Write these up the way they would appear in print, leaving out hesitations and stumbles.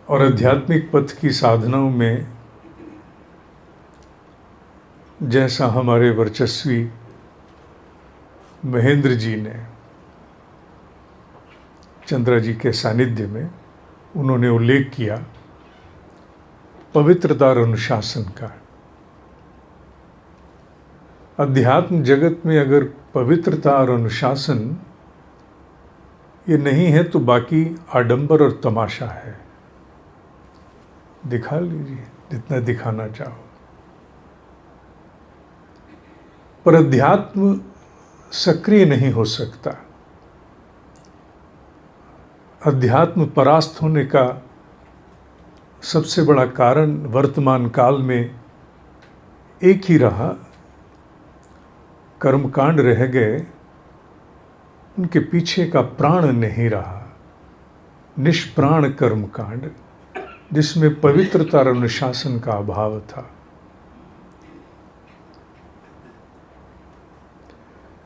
और आध्यात्मिक पथ की साधनाओं में जैसा हमारे वर्चस्वी महेंद्र जी ने चंद्रा जी के सानिध्य में उन्होंने उल्लेख किया पवित्रता और अनुशासन का। अध्यात्म जगत में अगर पवित्रता और अनुशासन ये नहीं है तो बाकी आडंबर और तमाशा है। दिखा लीजिए जितना दिखाना चाहो, पर अध्यात्म सक्रिय नहीं हो सकता। अध्यात्म परास्त होने का सबसे बड़ा कारण वर्तमान काल में एक ही रहा, कर्मकांड रह गए, उनके पीछे का प्राण नहीं रहा। निष्प्राण कर्मकांड जिसमें पवित्रता और अनुशासन का अभाव था।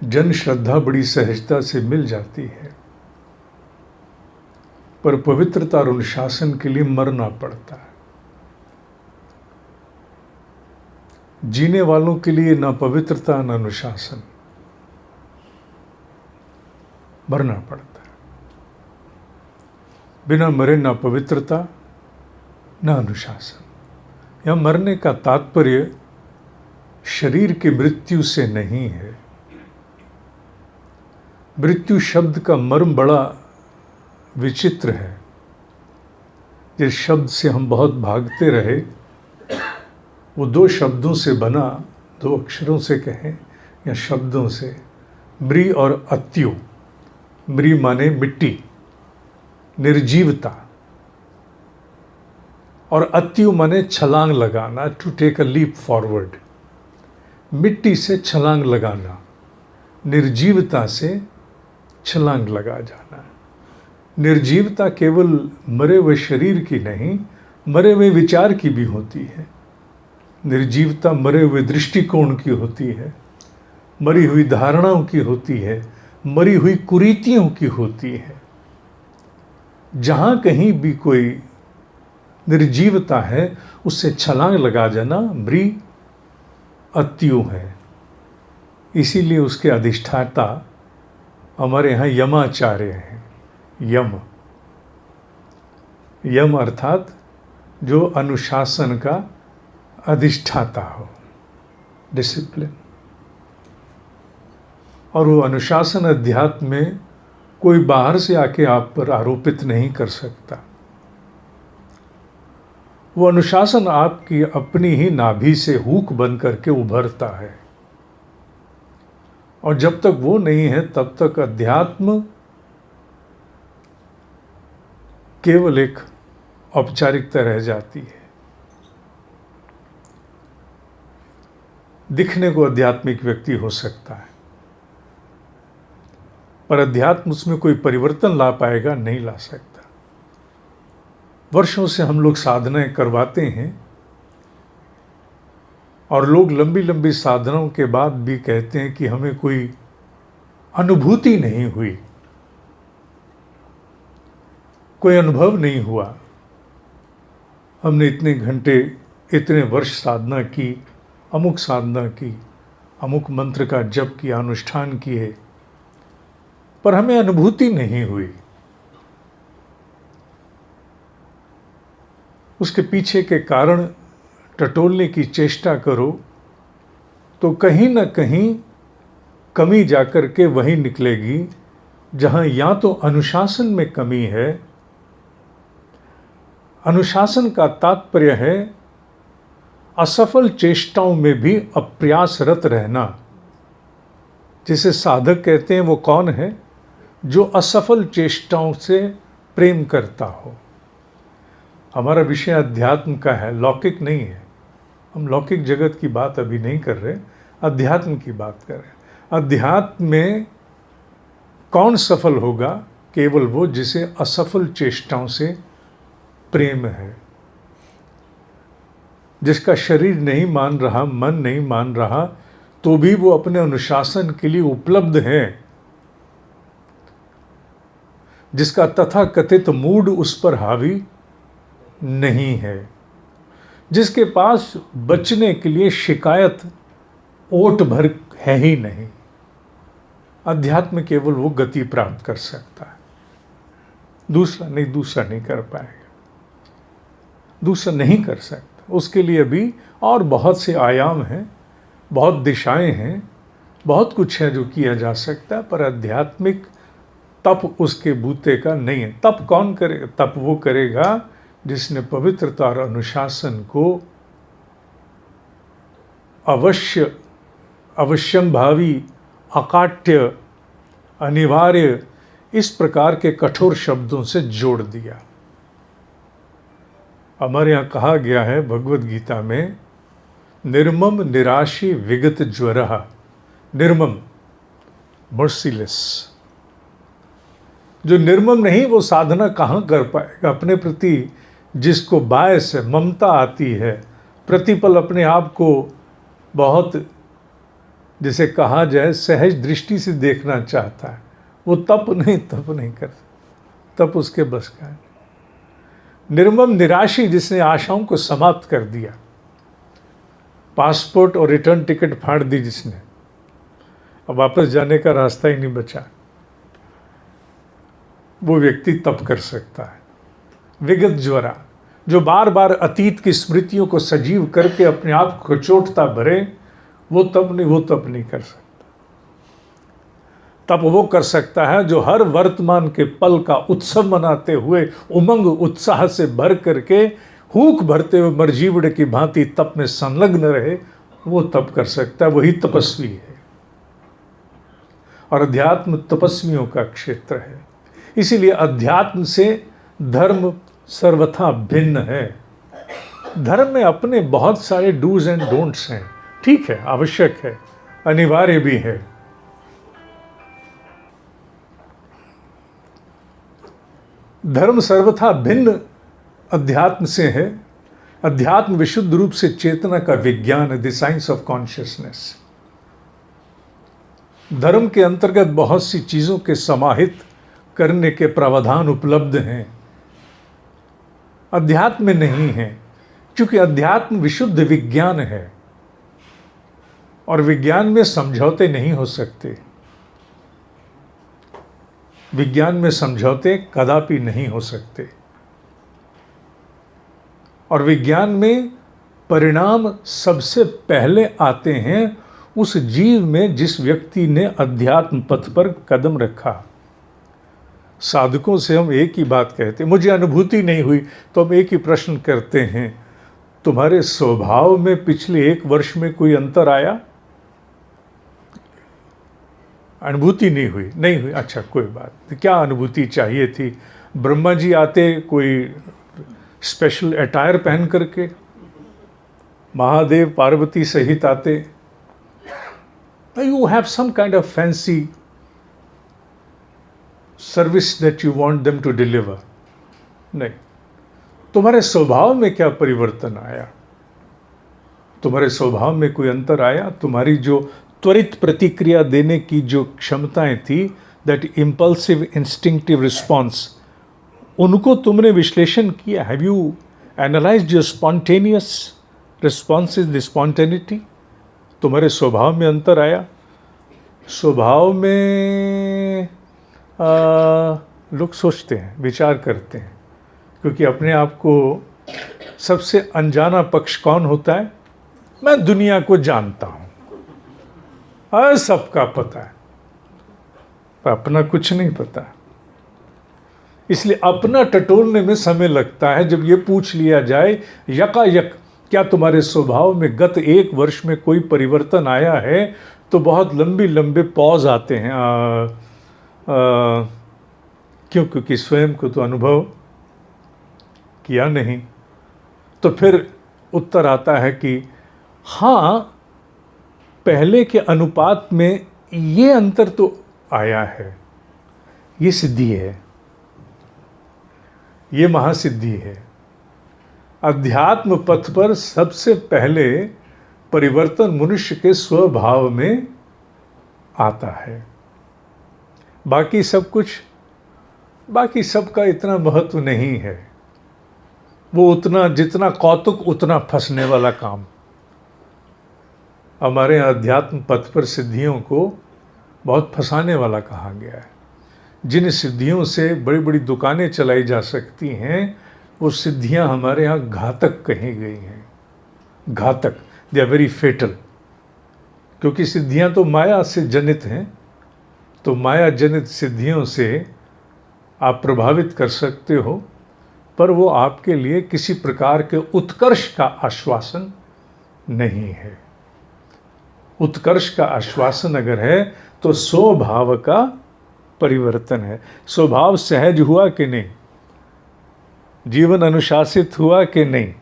जन श्रद्धा बड़ी सहजता से मिल जाती है, पर पवित्रता और अनुशासन के लिए मरना पड़ता है। जीने वालों के लिए ना पवित्रता ना अनुशासन, मरना पड़ता है। बिना मरे ना पवित्रता ना अनुशासन। यह मरने का तात्पर्य शरीर की मृत्यु से नहीं है। मृत्यु शब्द का मर्म बड़ा विचित्र है। जिस शब्द से हम बहुत भागते रहे, वो दो शब्दों से बना, दो अक्षरों से कहें या शब्दों से, मृ और अत्यु। मृ माने मिट्टी, निर्जीवता, और अत्यु माने छलांग लगाना, to take a leap forward. मिट्टी से छलांग लगाना, निर्जीवता से छलांग लगा जाना। निर्जीवता केवल मरे हुए शरीर की नहीं, मरे हुए विचार की भी होती है। निर्जीवता मरे हुए दृष्टिकोण की होती है, मरी हुई धारणाओं की होती है, मरी हुई कुरीतियों की होती है। जहाँ कहीं भी कोई निर्जीवता है, उससे छलांग लगा जाना मृ अत्यु है। इसीलिए उसके अधिष्ठाता हमारे यहाँ यमाचार्य हैं। यम, यम अर्थात जो अनुशासन का अधिष्ठाता हो, डिसिप्लिन। और वो अनुशासन अध्यात्म में कोई बाहर से आके आप पर आरोपित नहीं कर सकता। वो अनुशासन आपकी अपनी ही नाभि से हुक बन करके उभरता है। और जब तक वो नहीं है तब तक अध्यात्म केवल एक औपचारिकता रह जाती है। दिखने को आध्यात्मिक व्यक्ति हो सकता है, पर अध्यात्म उसमें कोई परिवर्तन ला पाएगा, नहीं ला सकता। वर्षों से हम लोग साधनाएं करवाते हैं और लोग लंबी लंबी साधनाओं के बाद भी कहते हैं कि हमें कोई अनुभूति नहीं हुई, कोई अनुभव नहीं हुआ। हमने इतने घंटे, इतने वर्ष साधना की, अमुक साधना की, अमुक मंत्र का जप किया, अनुष्ठान किए, पर हमें अनुभूति नहीं हुई। उसके पीछे के कारण टटोलने की चेष्टा करो तो कहीं ना कहीं कमी जाकर के वहीं निकलेगी जहां या तो अनुशासन में कमी है। अनुशासन का तात्पर्य है असफल चेष्टाओं में भी अप्रयासरत रहना। जिसे साधक कहते हैं वो कौन है? जो असफल चेष्टाओं से प्रेम करता हो। हमारा विषय अध्यात्म का है, लौकिक नहीं है। हम लौकिक जगत की बात अभी नहीं कर रहे, अध्यात्म की बात कर रहे हैं। अध्यात्म में कौन सफल होगा? केवल वो जिसे असफल चेष्टाओं से प्रेम है, जिसका शरीर नहीं मान रहा, मन नहीं मान रहा, तो भी वो अपने अनुशासन के लिए उपलब्ध है, जिसका तथाकथित मूड उस पर हावी नहीं है, जिसके पास बचने के लिए शिकायत ओट भर है ही नहीं। अध्यात्म केवल वो गति प्राप्त कर सकता है, दूसरा नहीं कर पाएगा, दूसरा नहीं कर सकता। उसके लिए भी और बहुत से आयाम हैं, बहुत दिशाएं हैं, बहुत कुछ है जो किया जा सकता है, पर आध्यात्मिक तप उसके बूते का नहीं है। तप कौन करेगा? तप वो करेगा जिसने पवित्रता और अनुशासन को अवश्यम भावी, अकाट्य, अनिवार्य, इस प्रकार के कठोर शब्दों से जोड़ दिया। हमारे यहाँ कहा गया है भगवद गीता में, निर्मम निराशी विगत ज्वरः। निर्मम, मर्सीलेस। जो निर्मम नहीं वो साधना कहाँ कर पाएगा? अपने प्रति जिसको बायस है, ममता आती है, प्रतिपल अपने आप को बहुत, जिसे कहा जाए, सहज दृष्टि से देखना चाहता है, वो तप नहीं कर, तप उसके बस का है। निर्मम निराशी, जिसने आशाओं को समाप्त कर दिया, पासपोर्ट और रिटर्न टिकट फाड़ दी जिसने, अब वापस जाने का रास्ता ही नहीं बचा, वो व्यक्ति तप कर सकता है। विगत ज्वरा, जो बार बार अतीत की स्मृतियों को सजीव करके अपने आप को कचोटता भरे, वो तप नहीं कर सकता। तप वो कर सकता है जो हर वर्तमान के पल का उत्सव मनाते हुए उमंग उत्साह से भर करके हूक भरते हुए मरजीवड़ की भांति तप में संलग्न रहे, वो तप कर सकता है, वही तपस्वी है। और अध्यात्म तपस्वियों का क्षेत्र है। इसीलिए अध्यात्म से धर्म सर्वथा भिन्न है। धर्म में अपने बहुत सारे डूज एंड डोंट्स हैं, ठीक है, आवश्यक है, अनिवार्य भी है। धर्म सर्वथा भिन्न अध्यात्म से है। अध्यात्म विशुद्ध रूप से चेतना का विज्ञान है, द साइंस ऑफ कॉन्शियसनेस। धर्म के अंतर्गत बहुत सी चीजों के समाहित करने के प्रावधान उपलब्ध हैं, अध्यात्म में नहीं है, क्योंकि अध्यात्म विशुद्ध विज्ञान है और विज्ञान में समझौते नहीं हो सकते। विज्ञान में समझौते कदापि नहीं हो सकते। और विज्ञान में परिणाम सबसे पहले आते हैं उस जीव में जिस व्यक्ति ने अध्यात्म पथ पर कदम रखा। साधकों से हम एक ही बात कहते हैं, मुझे अनुभूति नहीं हुई, तो हम एक ही प्रश्न करते हैं, तुम्हारे स्वभाव में पिछले 1 वर्ष में कोई अंतर आया? अनुभूति नहीं हुई, अच्छा कोई बात नहीं। क्या अनुभूति चाहिए थी? ब्रह्मा जी आते कोई स्पेशल अटायर पहन करके, महादेव पार्वती सहित आते, you have some kind of fancy service that you want them to deliver. नहीं, तुम्हारे स्वभाव में क्या परिवर्तन आया? तुम्हारे स्वभाव में कोई अंतर आया? तुम्हारी जो त्वरित प्रतिक्रिया देने की जो क्षमताएं थी, दैट इम्पल्सिव इंस्टिंक्टिव रिस्पॉन्स, उनको तुमने विश्लेषण किया? Have you analysed your spontaneous responses, the spontaneity? तुम्हारे स्वभाव में अंतर आया? स्वभाव में लोग सोचते हैं, विचार करते हैं, क्योंकि अपने आप को सबसे अनजाना पक्ष कौन होता है? मैं दुनिया को जानता हूँ, सबका पता है, पर अपना कुछ नहीं पता। इसलिए अपना टटोलने में समय लगता है। जब ये पूछ लिया जाए यकायक क्या तुम्हारे स्वभाव में गत 1 वर्ष में कोई परिवर्तन आया है, तो बहुत लंबे पॉज आते हैं। क्यों? क्योंकि स्वयं को तो अनुभव किया नहीं। तो फिर उत्तर आता है कि हाँ, पहले के अनुपात में ये अंतर तो आया है, ये सिद्धि है, ये महासिद्धि है। अध्यात्म पथ पर सबसे पहले परिवर्तन मनुष्य के स्वभाव में आता है। बाकी सब कुछ, बाकी सबका इतना महत्व नहीं है। वो उतना, जितना कौतुक उतना फंसने वाला काम। हमारे अध्यात्म पथ पर सिद्धियों को बहुत फंसाने वाला कहा गया है। जिन सिद्धियों से बड़ी बड़ी दुकानें चलाई जा सकती हैं, वो सिद्धियां हमारे यहाँ घातक कही गई हैं। घातक, दे आर वेरी फेटल। क्योंकि सिद्धियां तो माया से जनित हैं, तो माया जनित सिद्धियों से आप प्रभावित कर सकते हो, पर वो आपके लिए किसी प्रकार के उत्कर्ष का आश्वासन नहीं है। उत्कर्ष का आश्वासन अगर है तो स्वभाव का परिवर्तन है। स्वभाव सहज हुआ कि नहीं, जीवन अनुशासित हुआ कि नहीं,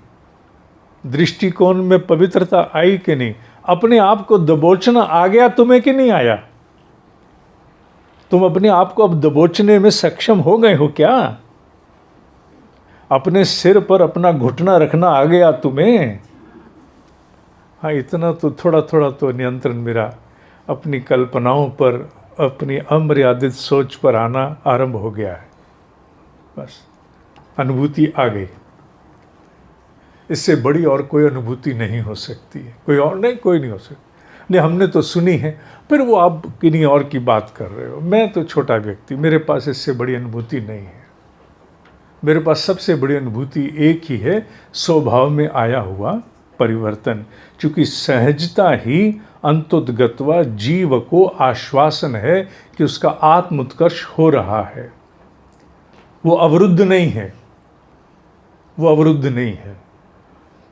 दृष्टिकोण में पवित्रता आई कि नहीं, अपने आप को दबोचना आ गया तुम्हें कि नहीं आया? तुम अपने आप को अब दबोचने में सक्षम हो गए हो क्या? अपने सिर पर अपना घुटना रखना आ गया तुम्हें? हाँ, इतना तो थोड़ा थोड़ा तो नियंत्रण मेरा अपनी कल्पनाओं पर, अपनी अमर्यादित सोच पर आना आरंभ हो गया है। बस अनुभूति आ गई। इससे बड़ी और कोई अनुभूति नहीं हो सकती है। कोई और नहीं, कोई नहीं हो सकती। नहीं, हमने तो सुनी है, फिर वो आप किन्हीं और की बात कर रहे हो। मैं तो छोटा व्यक्ति, मेरे पास इससे बड़ी अनुभूति नहीं है। मेरे पास सबसे बड़ी अनुभूति एक ही है, स्वभाव में आया हुआ परिवर्तन। क्योंकि सहजता ही अंतोद्गत्वा जीव को आश्वासन है कि उसका आत्म उत्कर्ष हो रहा है। वो अवरुद्ध नहीं है, वो अवरुद्ध नहीं है।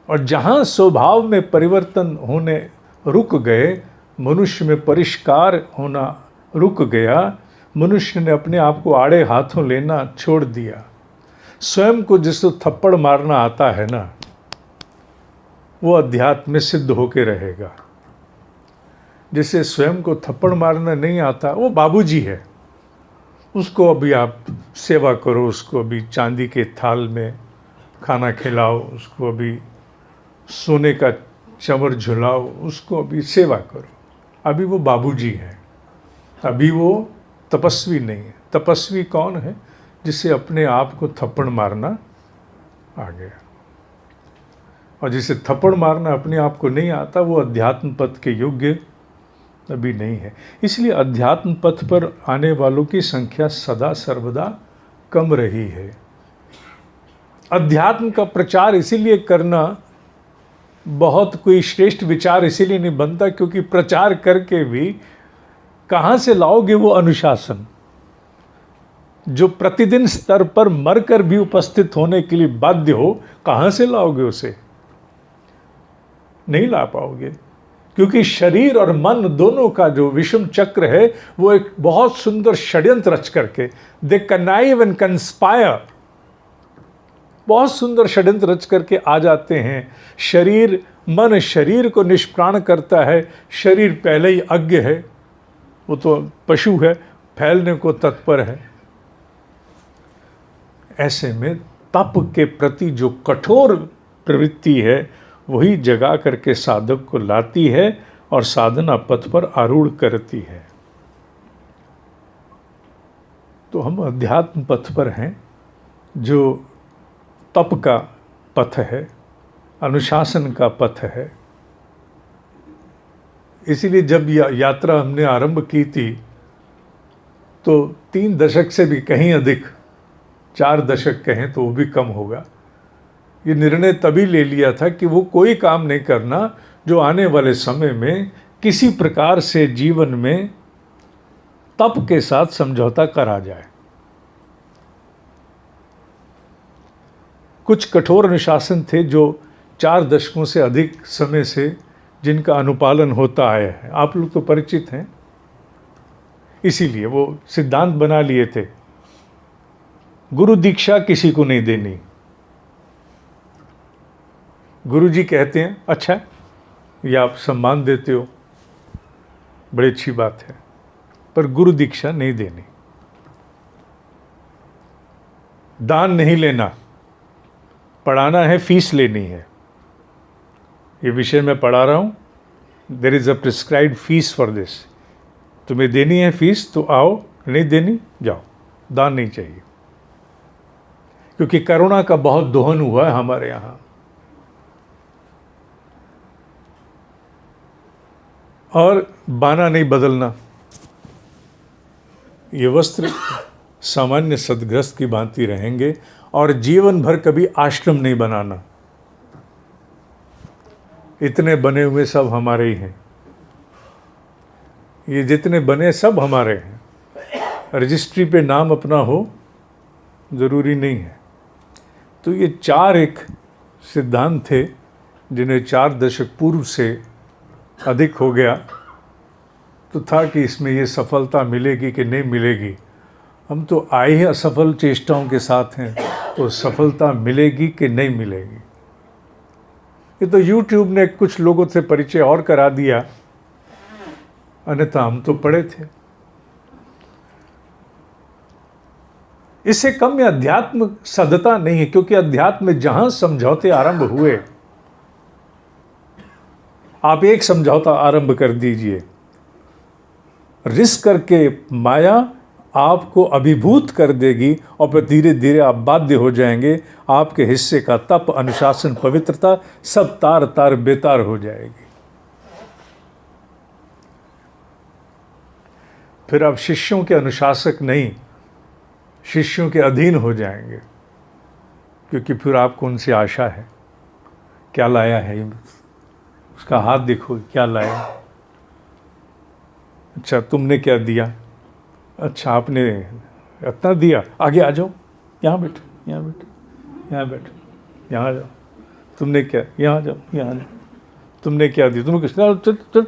और जहाँ स्वभाव में परिवर्तन होने रुक गए, मनुष्य में परिष्कार होना रुक गया, मनुष्य ने अपने आप को आड़े हाथों लेना छोड़ दिया। स्वयं को जिसको थप्पड़ मारना आता है ना, वो अध्यात्म में सिद्ध होके रहेगा। जिसे स्वयं को थप्पड़ मारना नहीं आता, वो बाबूजी है। उसको अभी आप सेवा करो, उसको अभी चांदी के थाल में खाना खिलाओ, उसको अभी सोने का चंवर झुलाओ, उसको अभी सेवा करो। अभी वो बाबूजी है, अभी वो तपस्वी नहीं है। तपस्वी कौन है? जिसे अपने आप को थप्पड़ मारना आ गया। और जिसे थप्पड़ मारना अपने आप को नहीं आता, वो अध्यात्म पथ के योग्य अभी नहीं है। इसलिए अध्यात्म पथ पर आने वालों की संख्या सदा सर्वदा कम रही है। अध्यात्म का प्रचार इसीलिए करना बहुत कोई श्रेष्ठ विचार इसीलिए नहीं बनता, क्योंकि प्रचार करके भी कहाँ से लाओगे वो अनुशासन जो प्रतिदिन स्तर पर मरकर भी उपस्थित होने के लिए बाध्य हो? कहाँ से लाओगे उसे? नहीं ला पाओगे, क्योंकि शरीर और मन दोनों का जो विषम चक्र है, वो एक बहुत सुंदर षड्यंत्र रच करके, दे कनाइव एंड कंस्पायर, बहुत सुंदर षड्यंत्र रच करके आ जाते हैं। शरीर, मन शरीर को निष्प्राण करता है। शरीर पहले ही अज्ञ है, वो तो पशु है, फैलने को तत्पर है। ऐसे में तप के प्रति जो कठोर प्रवृत्ति है, वही जगा करके साधक को लाती है और साधना पथ पर आरूढ़ करती है। तो हम अध्यात्म पथ पर हैं, जो तप का पथ है, अनुशासन का पथ है। इसीलिए जब यात्रा हमने आरंभ की थी, तो 3 दशक से भी कहीं अधिक, 4 दशक कहें तो वो भी कम होगा, ये निर्णय तभी ले लिया था कि वो कोई काम नहीं करना जो आने वाले समय में किसी प्रकार से जीवन में तप के साथ समझौता करा जाए। कुछ कठोर अनुशासन थे जो 4 दशकों से अधिक समय से जिनका अनुपालन होता आया है। आप लोग तो परिचित हैं, इसीलिए वो सिद्धांत बना लिए थे। गुरु दीक्षा किसी को नहीं देनी। गुरु जी कहते हैं, अच्छा ये आप सम्मान देते हो, बड़ी अच्छी बात है, पर गुरु दीक्षा नहीं देनी, दान नहीं लेना, पढ़ाना है, फीस लेनी है। ये विषय मैं पढ़ा रहा हूँ, there is a prescribed fees for this. तुम्हें देनी है फीस तो आओ, नहीं देनी जाओ, दान नहीं चाहिए। क्योंकि करुणा का बहुत दोहन हुआ है हमारे यहाँ। और बाना नहीं बदलना, ये वस्त्र सामान्य सदग्रस्त की भांति रहेंगे, और जीवन भर कभी आश्रम नहीं बनाना। इतने बने हुए सब हमारे ही हैं, ये जितने बने सब हमारे हैं। रजिस्ट्री पे नाम अपना हो ज़रूरी नहीं है। तो ये 4 एक सिद्धांत थे जिन्हें 4 दशक पूर्व से अधिक हो गया तो था कि इसमें ये सफलता मिलेगी कि नहीं मिलेगी। हम तो आए ही असफल चेष्टाओं के साथ हैं, तो सफलता मिलेगी कि नहीं मिलेगी। ये तो YouTube ने कुछ लोगों से परिचय और करा दिया, अन्यथा हम तो पढ़े थे। इससे कम में अध्यात्म सदता नहीं है, क्योंकि अध्यात्म में जहां समझौते आरंभ हुए, आप एक समझौता आरंभ कर दीजिए, रिस्क करके माया आपको अभिभूत कर देगी और फिर धीरे धीरे आप बाध्य हो जाएंगे। आपके हिस्से का तप, अनुशासन, पवित्रता सब तार तार बेतार हो जाएगी। फिर आप शिष्यों के अनुशासक नहीं, शिष्यों के अधीन हो जाएंगे, क्योंकि फिर आपको उनसे आशा है। क्या लाया है, उसका हाथ देखो, क्या लाया। अच्छा, तुमने क्या दिया? अच्छा, आपने इतना दिया, आगे आ जाओ, यहाँ बैठो, यहाँ बैठो, यहाँ बैठो, यहाँ आ जाओ। तुमने क्या, यहाँ जाओ, यहाँ जाओ। तुमने क्या दिया? तुमने कुछ, चल चल।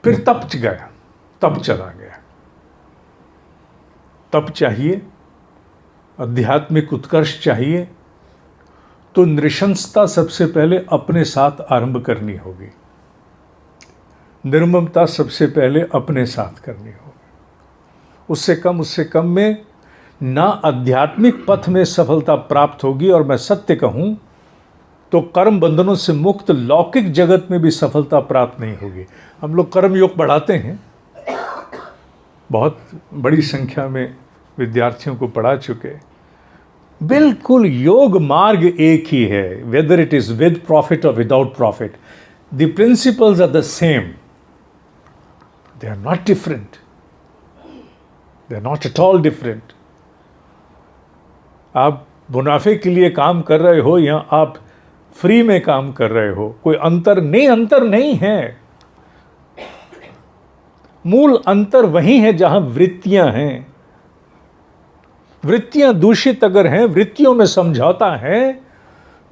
फिर तप गया, तप चला गया। तप चाहिए, आध्यात्मिक उत्कर्ष चाहिए, तो नृशंसता सबसे पहले अपने साथ आरंभ करनी होगी। निर्ममता सबसे पहले अपने साथ करनी होगी। उससे कम में ना आध्यात्मिक पथ में सफलता प्राप्त होगी, और मैं सत्य कहूं तो कर्म बंधनों से मुक्त लौकिक जगत में भी सफलता प्राप्त नहीं होगी। हम लोग कर्म योग बढ़ाते हैं, बहुत बड़ी संख्या में विद्यार्थियों को पढ़ा चुके। बिल्कुल योग मार्ग एक ही है, whether it is with profit और without profit, the principles are the same, they are not different, they are not at all different. आप मुनाफे के लिए काम कर रहे हो या आप फ्री में काम कर रहे हो, कोई अंतर नहीं है। मूल अंतर वही है जहां वृत्तियां हैं। वृत्तियां दूषित अगर हैं, वृत्तियों में समझौता है,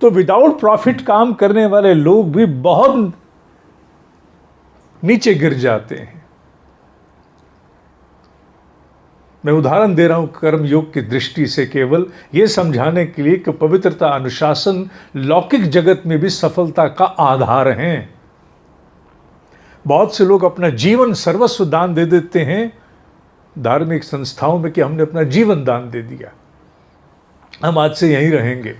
तो विदाउट प्रॉफिट काम करने वाले लोग भी बहुत नीचे गिर जाते हैं। मैं उदाहरण दे रहा हूं कर्म योग की दृष्टि से, केवल यह समझाने के लिए कि पवित्रता, अनुशासन लौकिक जगत में भी सफलता का आधार हैं। बहुत से लोग अपना जीवन सर्वस्व दान दे देते हैं धार्मिक संस्थाओं में कि हमने अपना जीवन दान दे दिया, हम आज से यहीं रहेंगे,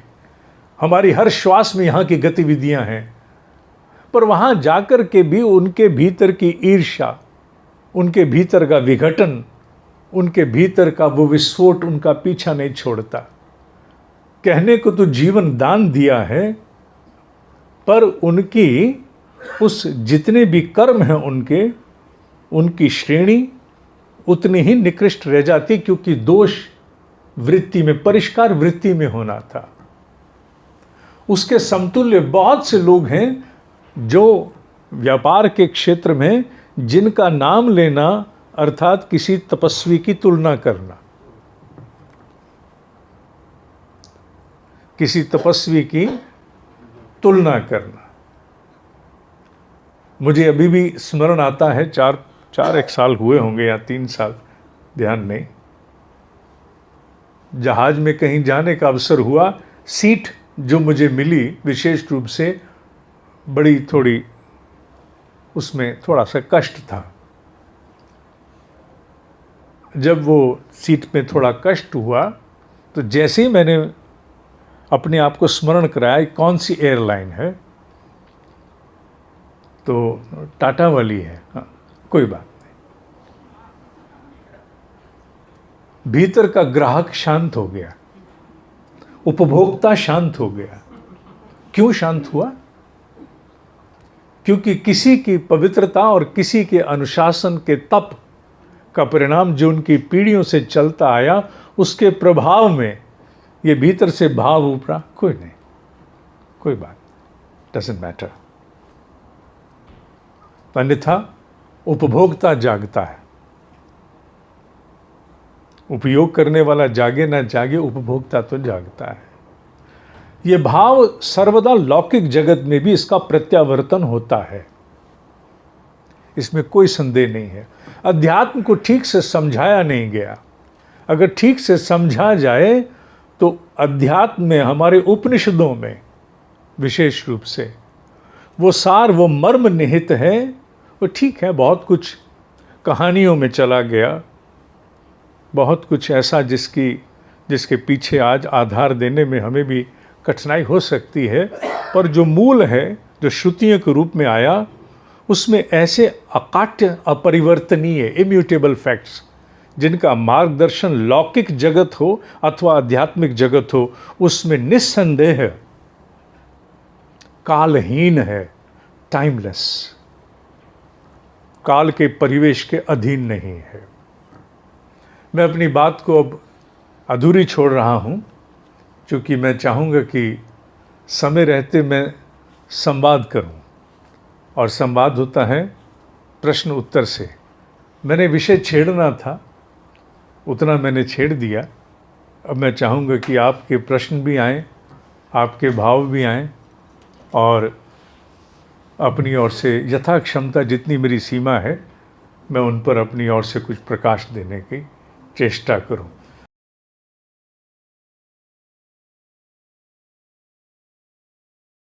हमारी हर श्वास में यहाँ की गतिविधियां हैं। पर वहाँ जाकर के भी उनके भीतर की ईर्ष्या, उनके भीतर का विघटन, उनके भीतर का वो विस्फोट उनका पीछा नहीं छोड़ता। कहने को तो जीवन दान दिया है, पर उनकी उस जितने भी कर्म हैं उनकी श्रेणी उतनी ही निकृष्ट रह जाती, क्योंकि दोष वृत्ति में, परिष्कार वृत्ति में होना था। उसके समतुल्य बहुत से लोग हैं जो व्यापार के क्षेत्र में, जिनका नाम लेना अर्थात किसी तपस्वी की तुलना करना, किसी तपस्वी की तुलना करना। मुझे अभी भी स्मरण आता है, 4 साल हुए होंगे या 3 साल, ध्यान नहीं, जहाज में कहीं जाने का अवसर हुआ। सीट जो मुझे मिली विशेष रूप से बड़ी थोड़ी, उसमें थोड़ा सा कष्ट था। जब वो सीट में थोड़ा कष्ट हुआ तो जैसे ही मैंने अपने आप को स्मरण कराया कौन सी एयरलाइन है, तो टाटा वाली है। हाँ, कोई बात नहीं। भीतर का ग्राहक शांत हो गया, उपभोक्ता शांत हो गया। क्यों शांत हुआ? क्योंकि किसी की पवित्रता और किसी के अनुशासन के तप का परिणाम जो उनकी पीढ़ियों से चलता आया, उसके प्रभाव में ये भीतर से भाव उपरा। कोई नहीं, कोई बात, डजंट मैटर। अन्यथा उपभोक्ता जागता है। उपयोग करने वाला जागे ना जागे, उपभोक्ता तो जागता है। ये भाव सर्वदा लौकिक जगत में भी इसका प्रत्यावर्तन होता है, इसमें कोई संदेह नहीं है। अध्यात्म को ठीक से समझाया नहीं गया। अगर ठीक से समझा जाए तो अध्यात्म में, हमारे उपनिषदों में विशेष रूप से वो सार, वो मर्म निहित है। वो ठीक है, बहुत कुछ कहानियों में चला गया, बहुत कुछ ऐसा जिसके पीछे आज आधार देने में हमें भी कठिनाई हो सकती है, पर जो मूल है, जो श्रुतियों के रूप में आया, उसमें ऐसे अकाट्य, अपरिवर्तनीय, इम्यूटेबल फैक्ट्स, जिनका मार्गदर्शन लौकिक जगत हो अथवा आध्यात्मिक जगत हो, उसमें निस्संदेह कालहीन है, टाइमलेस, काल के परिवेश के अधीन नहीं है। मैं अपनी बात को अब अधूरी छोड़ रहा हूँ, क्योंकि मैं चाहूँगा कि समय रहते मैं संवाद करूँ, और संवाद होता है प्रश्न उत्तर से। मैंने विषय छेड़ना था, उतना मैंने छेड़ दिया। अब मैं चाहूँगा कि आपके प्रश्न भी आएँ, आपके भाव भी आएँ, और अपनी ओर से यथा क्षमता, जितनी मेरी सीमा है, मैं उन पर अपनी ओर से कुछ प्रकाश देने की चेष्टा करूं।